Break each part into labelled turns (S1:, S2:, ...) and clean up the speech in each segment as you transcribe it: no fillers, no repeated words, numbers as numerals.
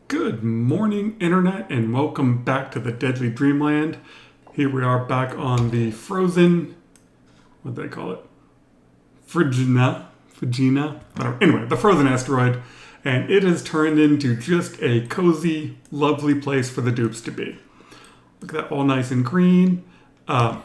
S1: Good morning, Internet, and welcome back to the Deadly Dreamland. Here we are back on the frozen, what do they call it? Phrygia. Anyway, the frozen asteroid, and it has turned into just a cozy, lovely place for the dupes to be. Look at that, all nice and green. I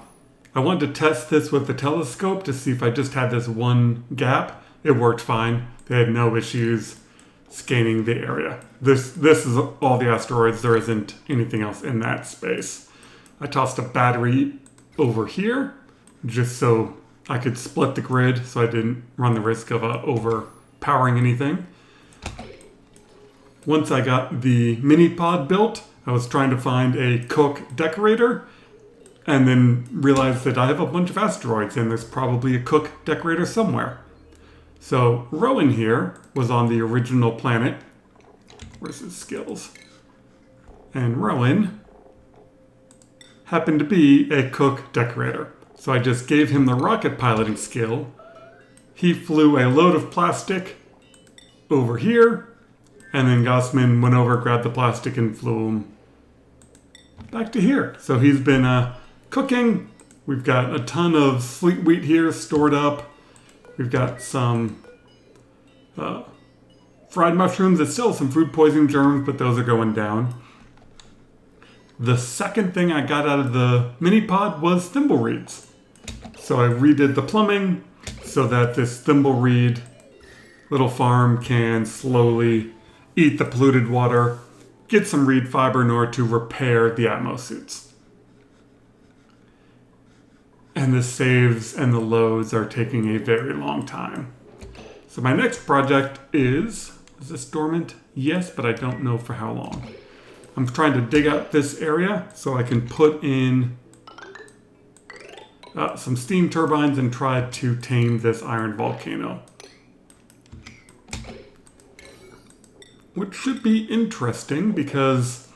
S1: wanted to test this with the telescope to see if I just had this one gap. It worked fine. They had no issues scanning the area. This is all the asteroids. There isn't anything else in that space. I tossed a battery over here just so I could split the grid so I didn't run the risk of overpowering anything. Once I got the mini pod built, I was trying to find a cook decorator and then realized that I have a bunch of asteroids and there's probably a cook decorator somewhere. So Rowan here was on the original planet. Where's his skills? And Rowan happened to be a cook decorator. So I just gave him the rocket piloting skill. He flew a load of plastic over here, and then Gossman went over, grabbed the plastic, and flew him back to here. So he's been cooking. We've got a ton of sleet wheat here stored up. We've got some fried mushrooms. It's still some food poisoning germs, but those are going down. The second thing I got out of the mini pod was thimble reeds. So I redid the plumbing so that this thimble reed little farm can slowly eat the polluted water, get some reed fiber in order to repair the Atmos suits. And the saves and the loads are taking a very long time. So my next project is this dormant? Yes, but I don't know for how long. I'm trying to dig out this area so I can put in some steam turbines and try to tame this iron volcano. Which should be interesting because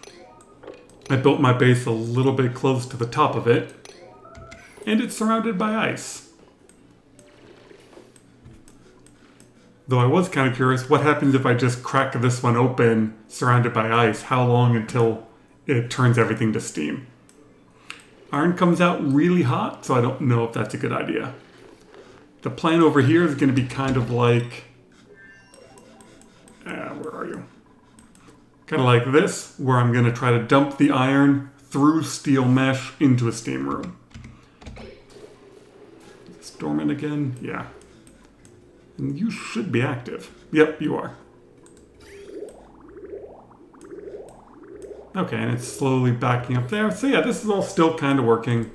S1: I built my base a little bit close to the top of it, and it's surrounded by ice. Though I was kind of curious, what happens if I just crack this one open, surrounded by ice? How long until it turns everything to steam? Iron comes out really hot, so I don't know if that's a good idea. The plan over here is going to be kind of like... where are you? Kind of like this, where I'm going to try to dump the iron through steel mesh into a steam room. Is this dormant again? Yeah. And you should be active. Yep, you are. Okay, and it's slowly backing up there. So yeah, this is all still kind of working.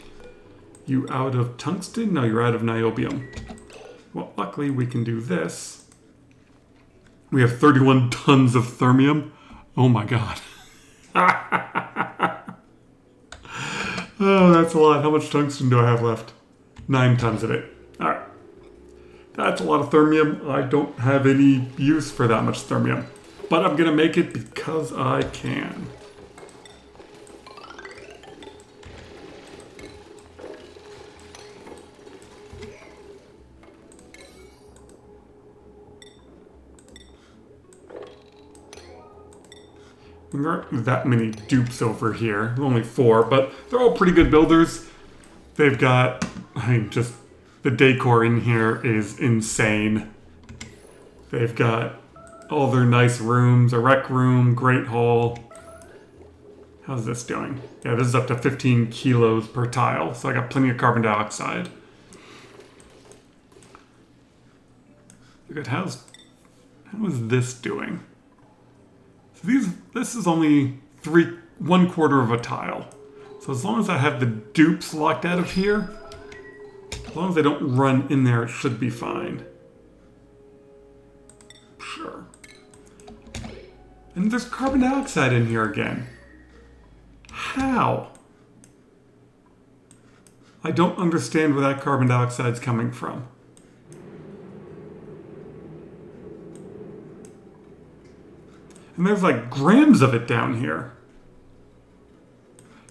S1: You out of tungsten? No, you're out of niobium. Well, luckily we can do this. We have 31 tons of thermium. Oh my god. Oh, that's a lot. How much tungsten do I have left? 9 tons of it. All right. That's a lot of thermium. I don't have any use for that much thermium. But I'm going to make it because I can. There aren't that many dupes over here. Only 4, but they're all pretty good builders. They've got, just... the decor in here is insane. They've got all their nice rooms, a rec room, great hall. How's this doing? Yeah, this is up to 15 kilos per tile, so I got plenty of carbon dioxide. Look at how is this doing? So this is only 1/4 of a tile. So as long as I have the dupes locked out of here, as long as they don't run in there, it should be fine. Sure. And there's carbon dioxide in here again. How? I don't understand where that carbon dioxide's coming from. And there's like grams of it down here.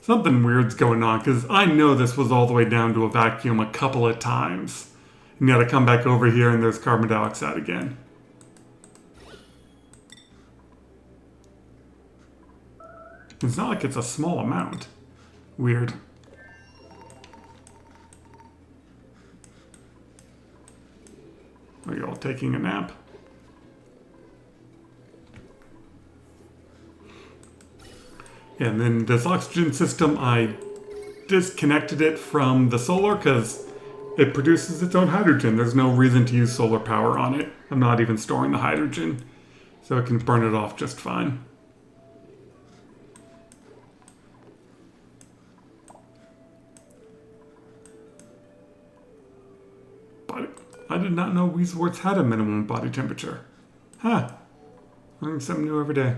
S1: Something weird's going on, because I know this was all the way down to a vacuum a couple of times. And you gotta come back over here and there's carbon dioxide again. It's not like it's a small amount. Weird. Are you all taking a nap? And then this oxygen system, I disconnected it from the solar because it produces its own hydrogen. There's no reason to use solar power on it. I'm not even storing the hydrogen, so it can burn it off just fine. But I did not know resorts had a minimum body temperature. Huh. Learning something new every day.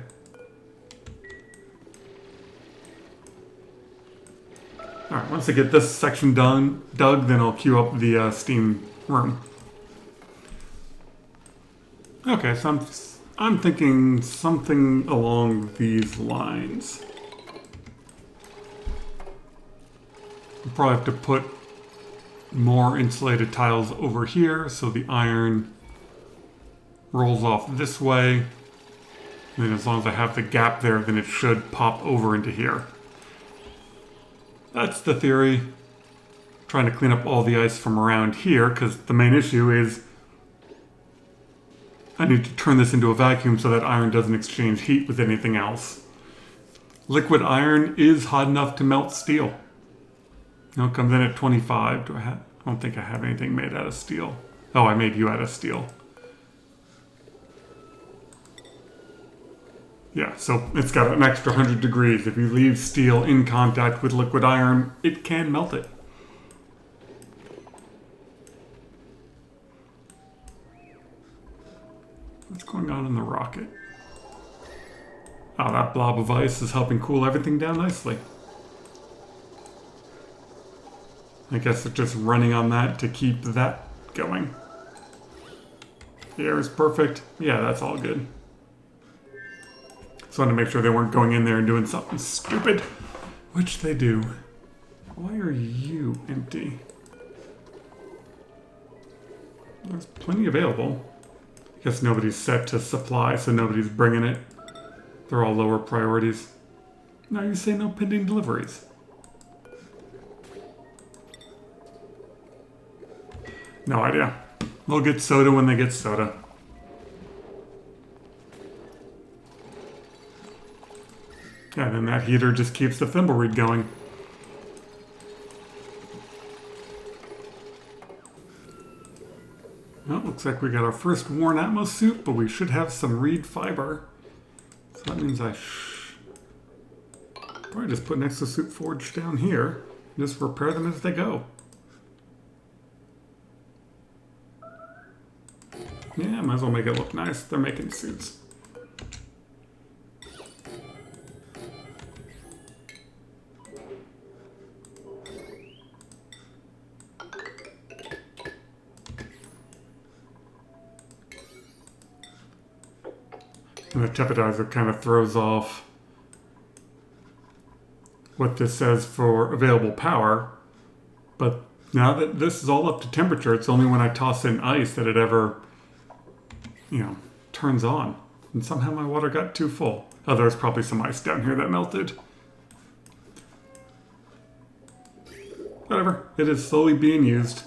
S1: Alright, once I get this section dug, then I'll queue up the steam room. Okay, so I'm thinking something along these lines. I'll probably have to put more insulated tiles over here so the iron rolls off this way. And then as long as I have the gap there, then it should pop over into here. That's the theory. Trying to clean up all the ice from around here, because the main issue is I need to turn this into a vacuum so that iron doesn't exchange heat with anything else. Liquid iron is hot enough to melt steel. Now it comes in at 25. I don't think I have anything made out of steel. Oh, I made you out of steel. Yeah, so it's got an extra 100 degrees. If you leave steel in contact with liquid iron, it can melt it. What's going on in the rocket? Oh, that blob of ice is helping cool everything down nicely. I guess it's just running on that to keep that going. The air is perfect. Yeah, that's all good. Just wanted to make sure they weren't going in there and doing something stupid, which they do. Why are you empty? There's plenty available. I guess nobody's set to supply, so nobody's bringing it. They're all lower priorities. Now you say no pending deliveries. No idea. They'll get soda when they get soda. Yeah, then that heater just keeps the thimbleweed going. Well, looks like we got our first worn Atmos suit, but we should have some reed fiber. So that means I probably just put an exosuit forge down here and just repair them as they go. Yeah, might as well make it look nice. They're making suits. And the tepidizer kind of throws off what this says for available power. But now that this is all up to temperature, it's only when I toss in ice that it ever, turns on. And somehow my water got too full. Oh, there's probably some ice down here that melted. Whatever, it is slowly being used.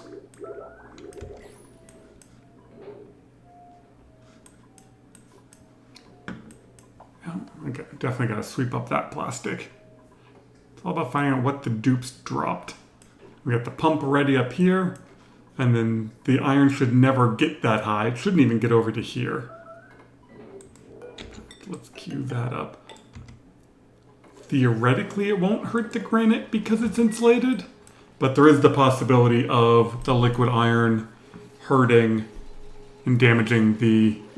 S1: Okay, definitely got to sweep up that plastic. It's all about finding out what the dupes dropped. We got the pump ready up here, and then the iron should never get that high. It shouldn't even get over to here. Let's cue that up. Theoretically, it won't hurt the granite because it's insulated, but there is the possibility of the liquid iron hurting and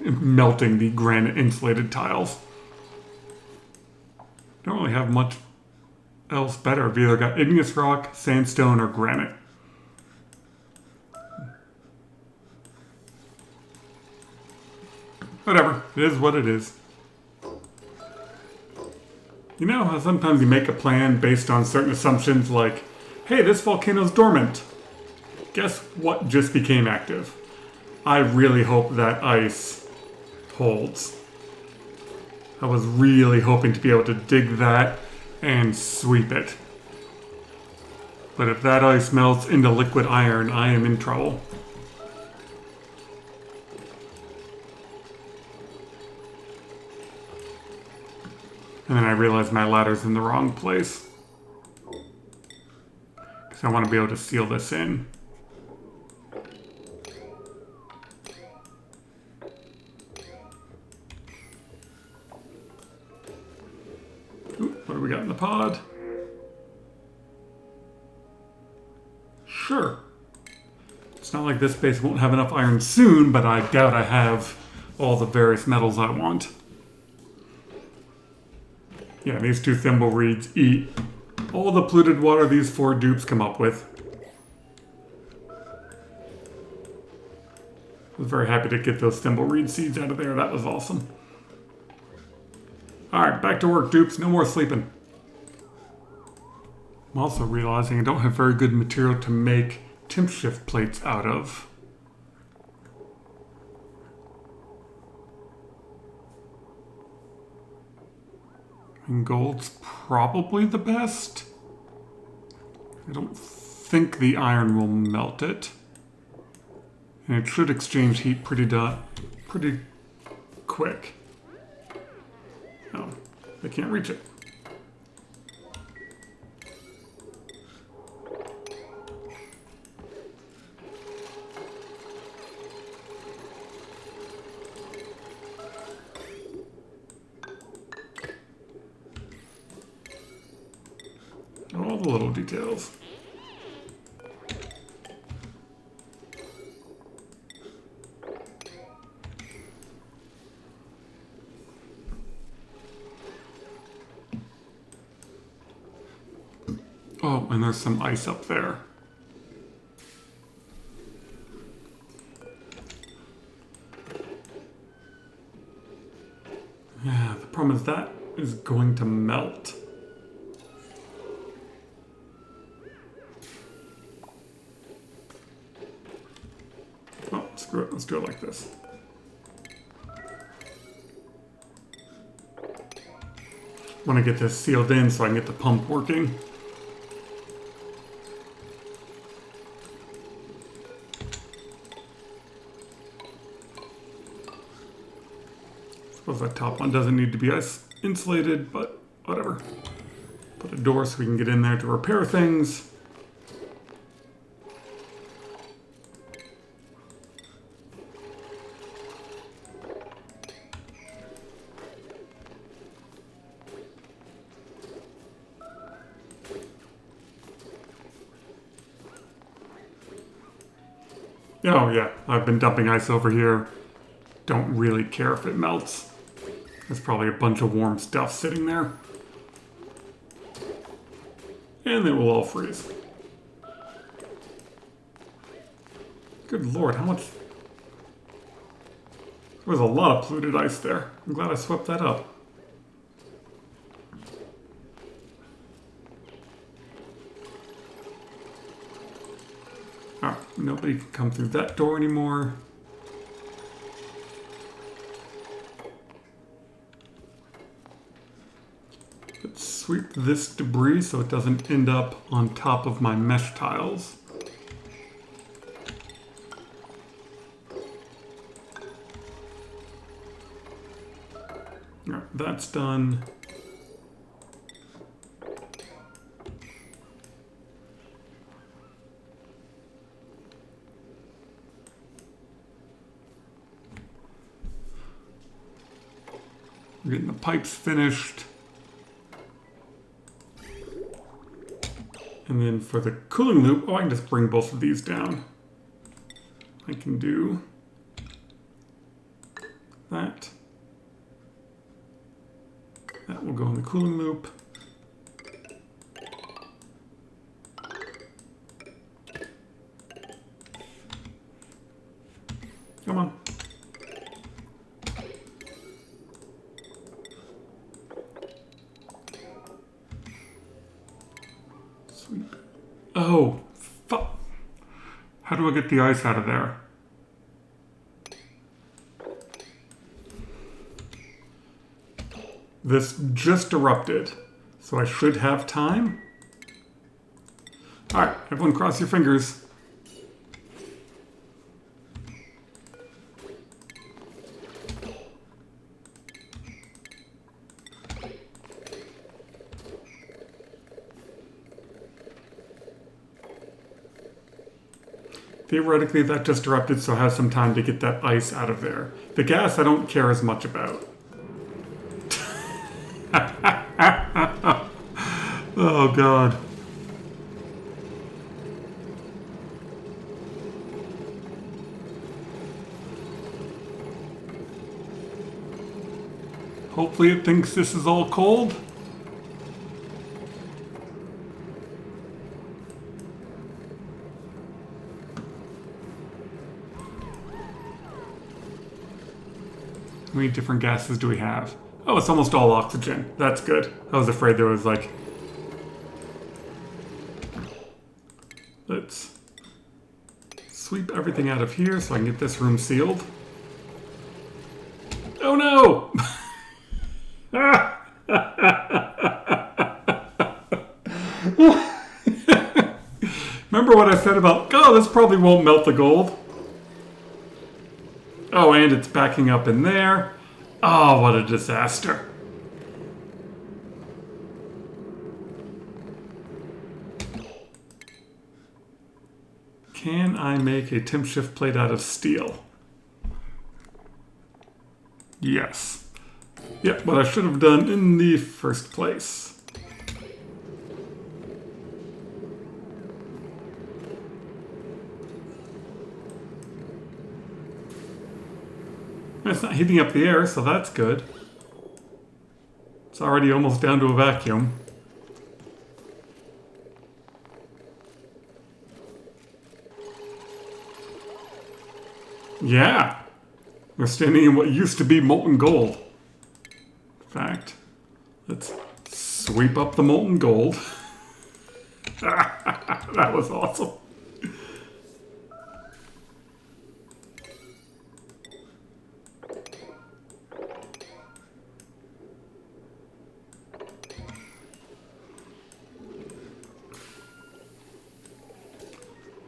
S1: melting the granite insulated tiles. Don't really have much else better. I've either got igneous rock, sandstone, or granite. Whatever. It is what it is. You know how sometimes you make a plan based on certain assumptions like, hey, this volcano's dormant. Guess what just became active? I really hope that ice holds. I was really hoping to be able to dig that and sweep it. But if that ice melts into liquid iron, I am in trouble. And then I realize my ladder's in the wrong place. Because I want to be able to seal this in. Ooh, what do we got in the pod? Sure. It's not like this base won't have enough iron soon, but I doubt I have all the various metals I want. Yeah, these 2 thimble reeds eat all the polluted water these 4 dupes come up with. I was very happy to get those thimble reed seeds out of there. That was awesome. Alright, back to work, dupes. No more sleeping. I'm also realizing I don't have very good material to make temp shift plates out of. And gold's probably the best. I don't think the iron will melt it. And it should exchange heat pretty quick. Oh, I can't reach it. All the little details. Oh, and there's some ice up there. Yeah, the problem is that is going to melt. Oh, screw it. Let's do it like this. Want to get this sealed in so I can get the pump working. Suppose that top one doesn't need to be ice insulated, but whatever. Put a door so we can get in there to repair things. Oh yeah, I've been dumping ice over here. Don't really care if it melts. There's probably a bunch of warm stuff sitting there. And they will all freeze. Good lord, how much... There was a lot of polluted ice there. I'm glad I swept that up. Alright, nobody can come through that door anymore. Let's sweep this debris so it doesn't end up on top of my mesh tiles. Alright, that's done. We're getting the pipes finished. And then for the cooling loop, oh, I can just bring both of these down. I can do that. That will go in the cooling loop. Come on. Sweet. Oh, fuck. How do I get the ice out of there? This just erupted. So I should have time. All right, everyone cross your fingers. Theoretically, that just erupted, so I have some time to get that ice out of there. The gas I don't care as much about. Oh, God. Hopefully it thinks this is all cold. How many different gases do we have? Oh, it's almost all oxygen. That's good. I was afraid there was like... Let's sweep everything out of here so I can get this room sealed. Oh no! Remember what I said about, oh, this probably won't melt the gold? Oh, and it's backing up in there. Oh, what a disaster. Can I make a Tim Shift plate out of steel? Yes. Yep, what I should have done in the first place. It's not heating up the air, so that's good. It's already almost down to a vacuum. Yeah, we're standing in what used to be molten gold. In fact, let's sweep up the molten gold. That was awesome.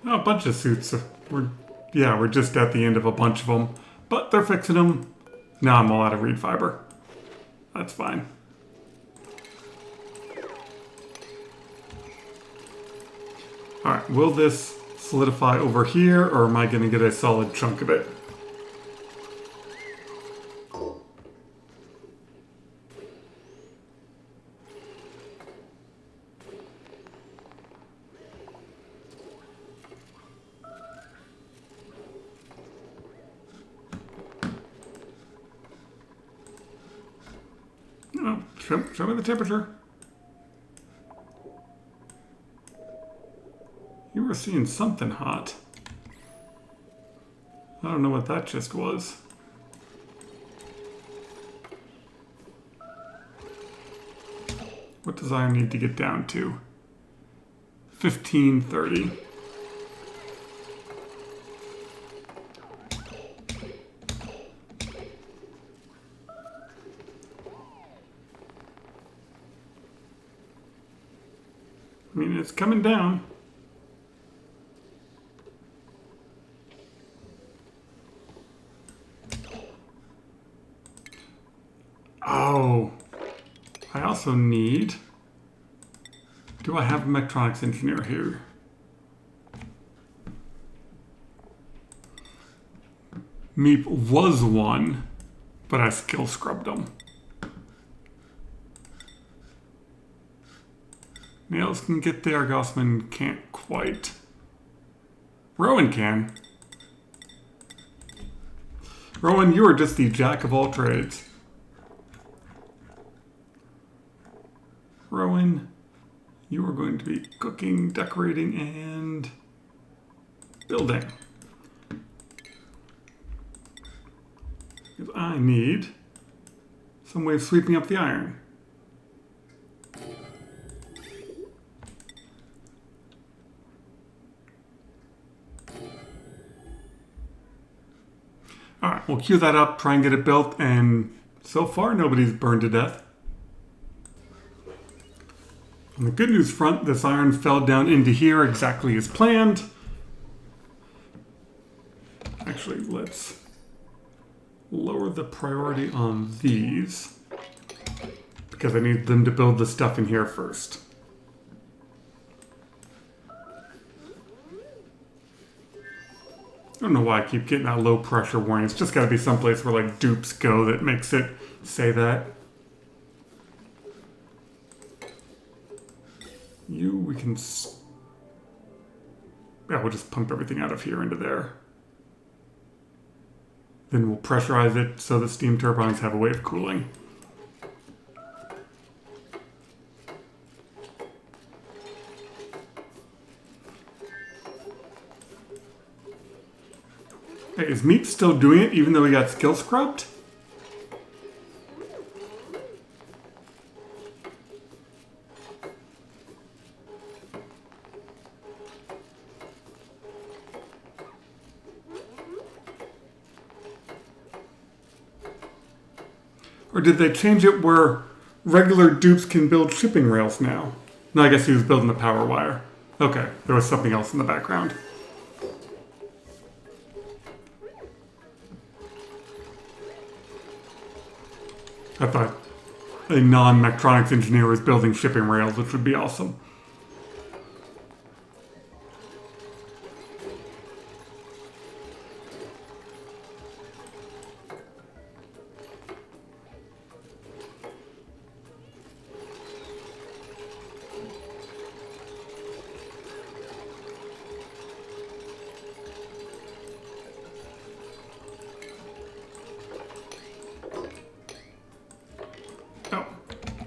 S1: Oh, a bunch of suits. We're just at the end of a bunch of them. But they're fixing them. Now I'm all out of reed fiber. That's fine. Alright, will this solidify over here, or am I going to get a solid chunk of it? Oh, show me the temperature. You were seeing something hot. I don't know what that just was. What does iron need to get down to? 1530. I mean, it's coming down. Oh, I also need... Do I have a mechatronics engineer here? Meep was one, but I skill scrubbed them. Nails can get there, Gossman can't quite. Rowan can. Rowan, you are just the jack of all trades. Rowan, you are going to be cooking, decorating, and building. Because I need some way of sweeping up the iron. Alright, we'll queue that up, try and get it built, and so far nobody's burned to death. On the good news front, this iron fell down into here exactly as planned. Actually, let's lower the priority on these because I need them to build the stuff in here first. I don't know why I keep getting that low pressure warning. It's just got to be someplace where like dupes go that makes it say that. We can... Yeah, we'll just pump everything out of here into there. Then we'll pressurize it so the steam turbines have a way of cooling. Hey, is Meat still doing it even though he got skill scrubbed? Or did they change it where regular dupes can build shipping rails now? No, I guess he was building the power wire. Okay, there was something else in the background. I thought a non-mechatronics engineer was building shipping rails, which would be awesome.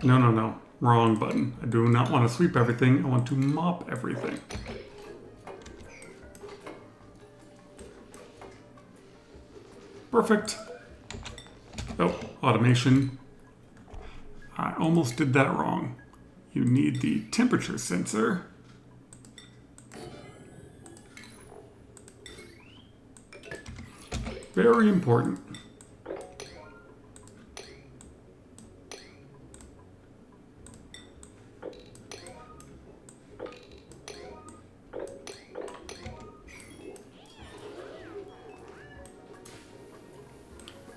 S1: No. Wrong button. I do not want to sweep everything. I want to mop everything. Perfect. Oh, automation. I almost did that wrong. You need the temperature sensor. Very important.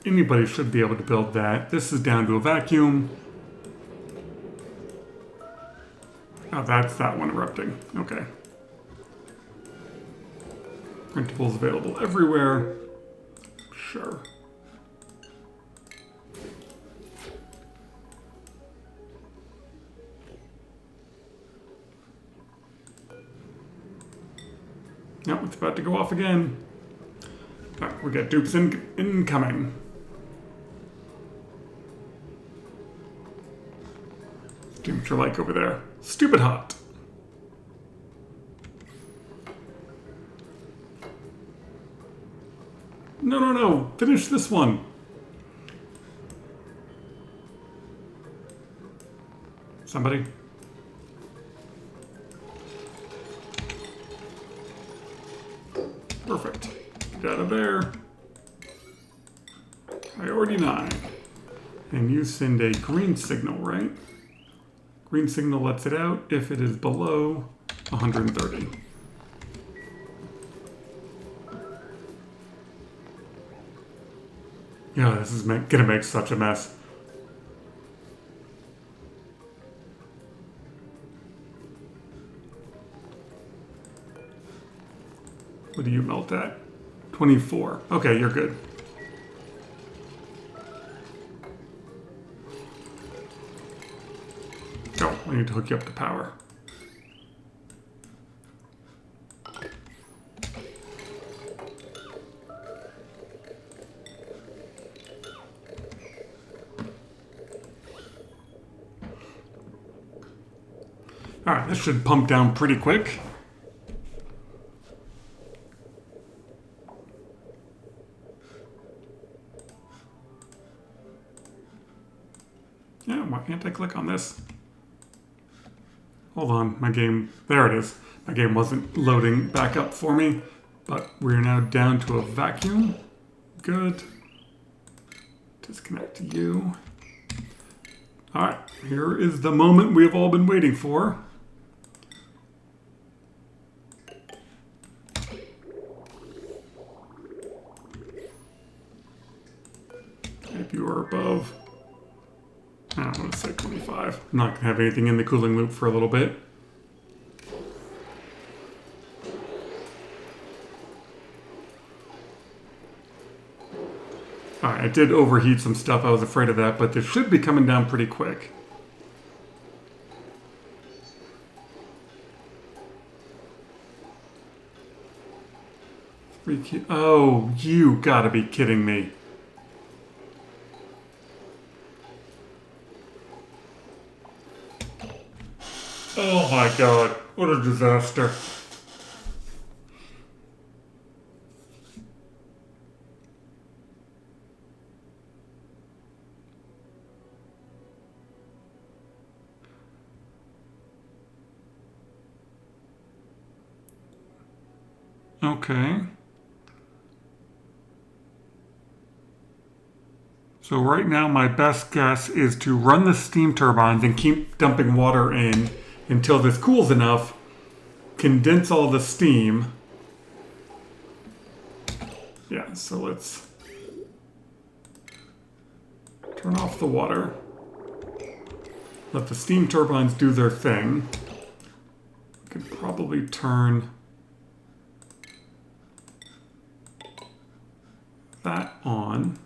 S1: Anybody should be able to build that. This is down to a vacuum. Oh, that's that one erupting. Okay. Printables available everywhere. Sure. Nope, it's about to go off again. Oh, we got dupes incoming. What you're like over there. Stupid hot. No. Finish this one. Somebody. Perfect. Get out of there. Priority 9. And you send a green signal, right? Green signal lets it out if it is below 130. Yeah, this is gonna make such a mess. What do you melt at? 24. Okay, you're good. Oh, I need to hook you up to power. All right, this should pump down pretty quick. Yeah, why can't I click on this? Hold on, my game, there it is. My game wasn't loading back up for me, but we're now down to a vacuum. Good. Disconnect you. All right, here is the moment we have all been waiting for. I'm going to say 25. I'm not going to have anything in the cooling loop for a little bit. Alright, I did overheat some stuff. I was afraid of that, but this should be coming down pretty quick. Oh, you gotta be kidding me. Oh my god, what a disaster. Okay. So right now my best guess is to run the steam turbines and keep dumping water in until this cools enough, condense all the steam. Yeah, so let's turn off the water. Let the steam turbines do their thing. I could probably turn that on.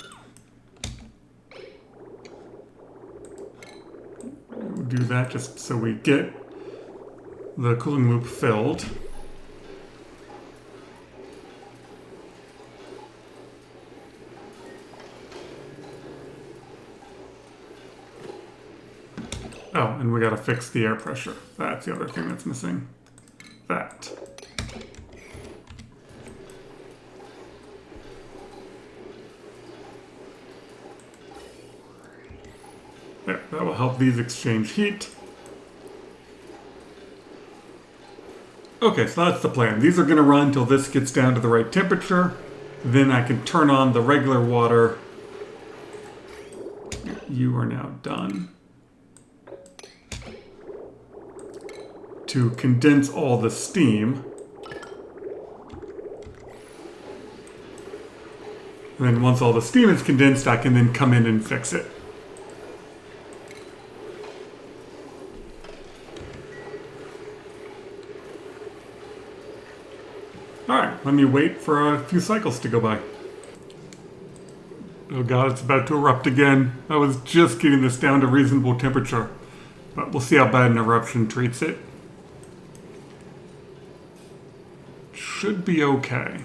S1: We'll do that just so we get the cooling loop filled. Oh, and we gotta fix the air pressure. That's the other thing that's missing. That. There, that will help these exchange heat. Okay, so that's the plan. These are gonna run until this gets down to the right temperature. Then I can turn on the regular water. You are now done. To condense all the steam. And then once all the steam is condensed, I can then come in and fix it. Alright, let me wait for a few cycles to go by. Oh god, it's about to erupt again. I was just getting this down to reasonable temperature. But we'll see how bad an eruption treats it. Should be okay.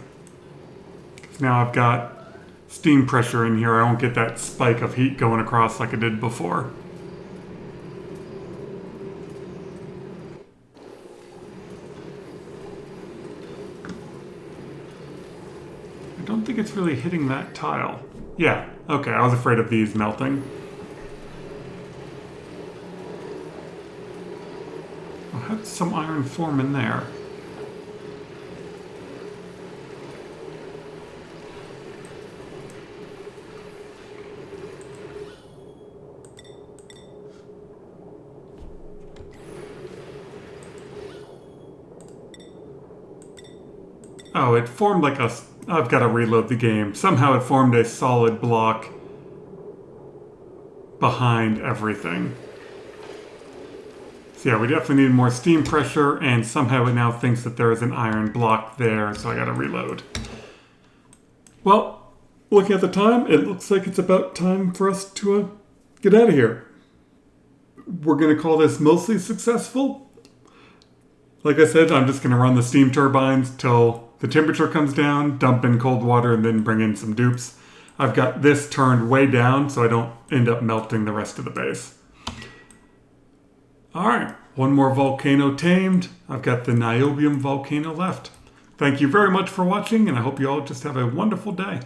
S1: Now I've got steam pressure in here. I won't get that spike of heat going across like I did before. I don't think it's really hitting that tile. Yeah, okay, I was afraid of these melting. I had some iron form in there. Oh, it formed like a... I've got to reload the game. Somehow it formed a solid block behind everything. So yeah, we definitely need more steam pressure, and somehow it now thinks that there is an iron block there, so I got to reload. Well, looking at the time, it looks like it's about time for us to get out of here. We're going to call this mostly successful. Like I said, I'm just going to run the steam turbines till the temperature comes down, dump in cold water, and then bring in some dupes. I've got this turned way down so I don't end up melting the rest of the base. Alright, one more volcano tamed. I've got the niobium volcano left. Thank you very much for watching, and I hope you all just have a wonderful day.